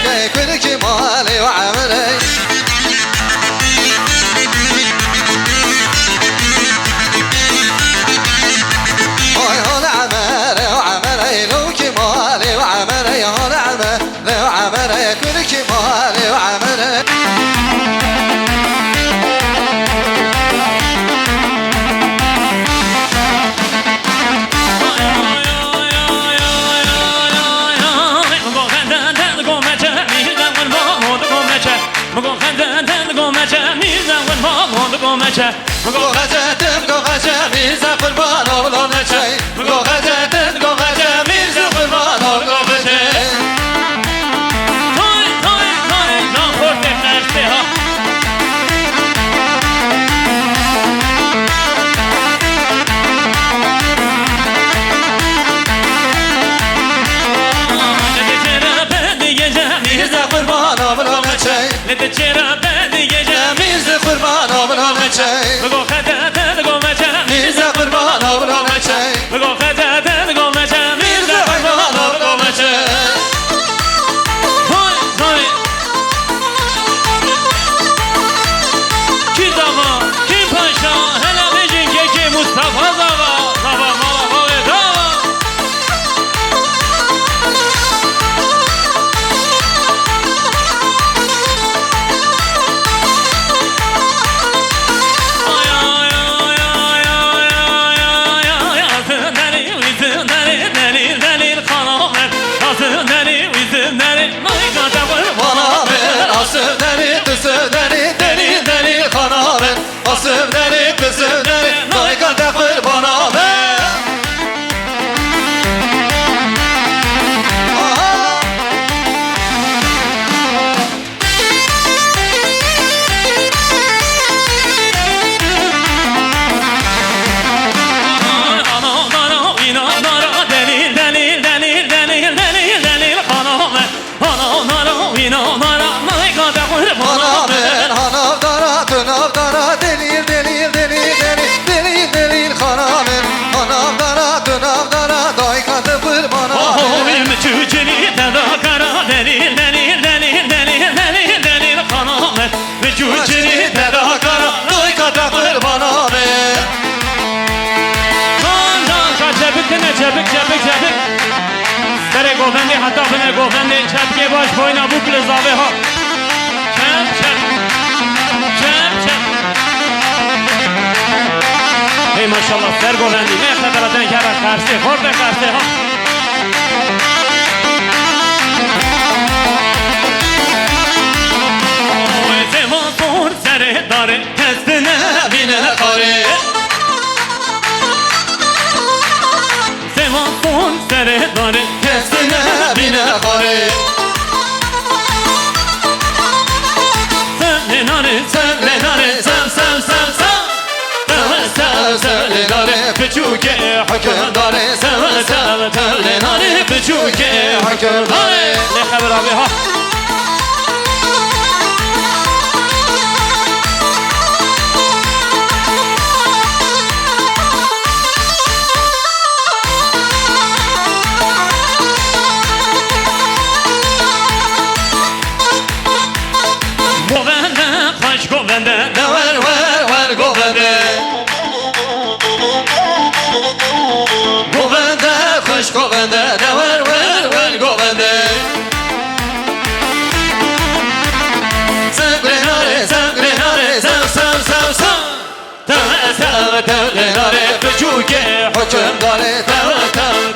عليك كل كمالي وعملي گوهندی حتی بنه گوهندی چپکه باش باینا بوکل زاوه ها چپ ای ماشالله سر گوهندی نه خطراتن کرد خرسی خورده خرسی ها زمان خور سره داره کس نبینه خاره زمان خور سره داره کس نبینه خاره سلناره بچوکه حکم داره سلناره بچوکه حکم داره نه خبر آبی ها گوونده خوش گوونده ور گوونده خوش گوونده ور گوونده سلناره سلناره بچوکه حکم داره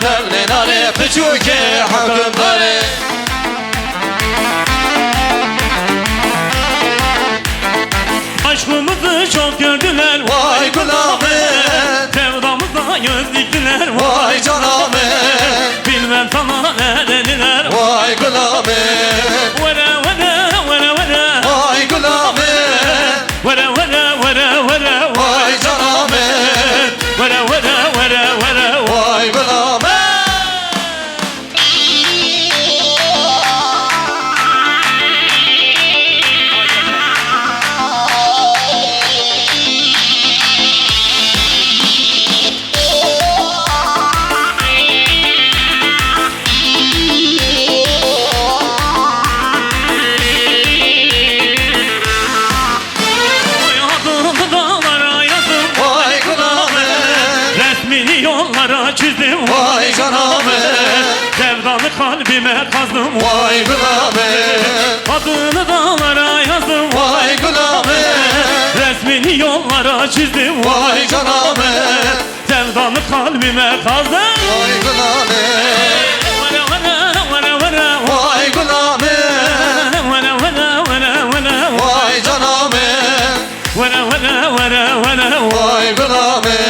سلناره بچوکه حکم داره aşkımızı çok gördüler vay gulamet sevdamıza göz diktiler vay canamet bilmem sana ne dediler vay gulamet vere vay gulamet vere vay canamet vere vay gulamet Vay caname Sevdalı kalbime kazdım Vay gülame Adını dağlara yazdım Vay gülame Resmini yollara çizdim Vay caname Sevdalı kalbime kazdım Vay gülame Vara vara vara vara Vay gülame Vara vara vara vara Vay caname Vara vara vara vara Vay gülame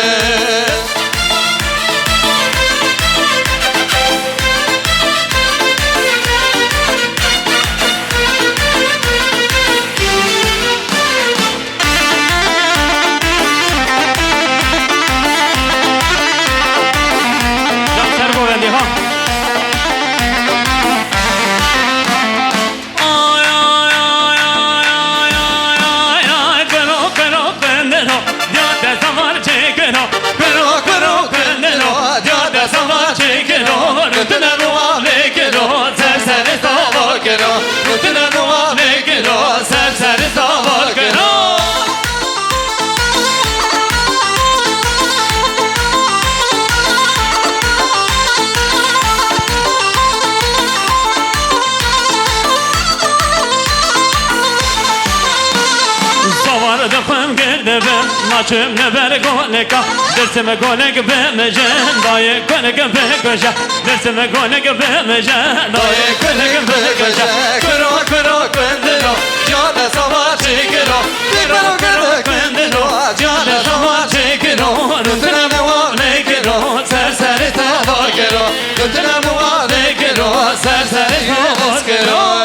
Naçım ne ber goleka Dersime golek bemejen Dayı golek bemejen Dersime golek bemejen Dayı golek bemejen Kıro kıro kendino Cane sava çekiro Kıro kıro kendino Cane sava çekiro Rütüne muvane kiro Serseri tava kiro Rütüne muvane kiro Serseri tava kiro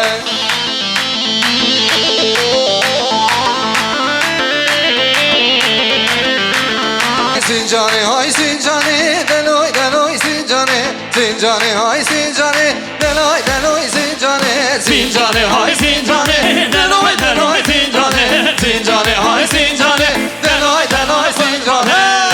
Sincani hay sincani deloy deloy sincani Sincani hay sincani deloy deloy sincani Sincani hay sincani deloy deloy sincani Sincani hay sincani deloy deloy sincani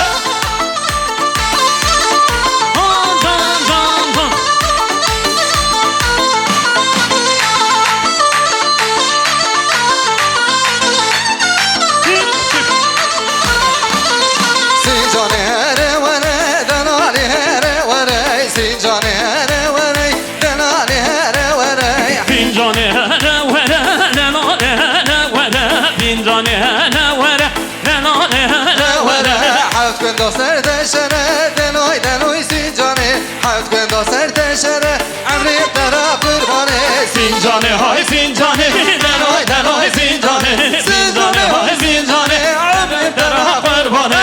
Quando serte şere deloy deloy sincani Hayat quando serte şere emri tara kurbanı Sincani hay sincani deloy deloy sincani Sincani hay sincani emri tara kurbanı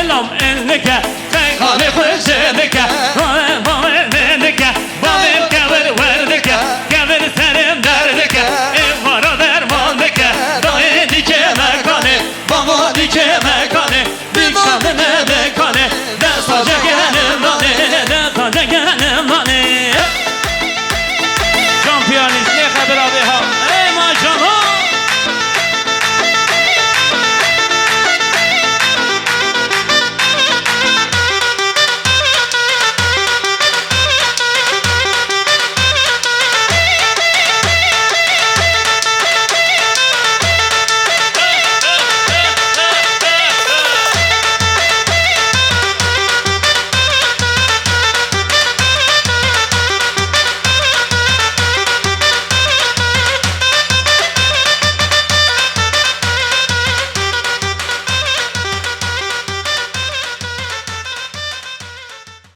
Elam elnike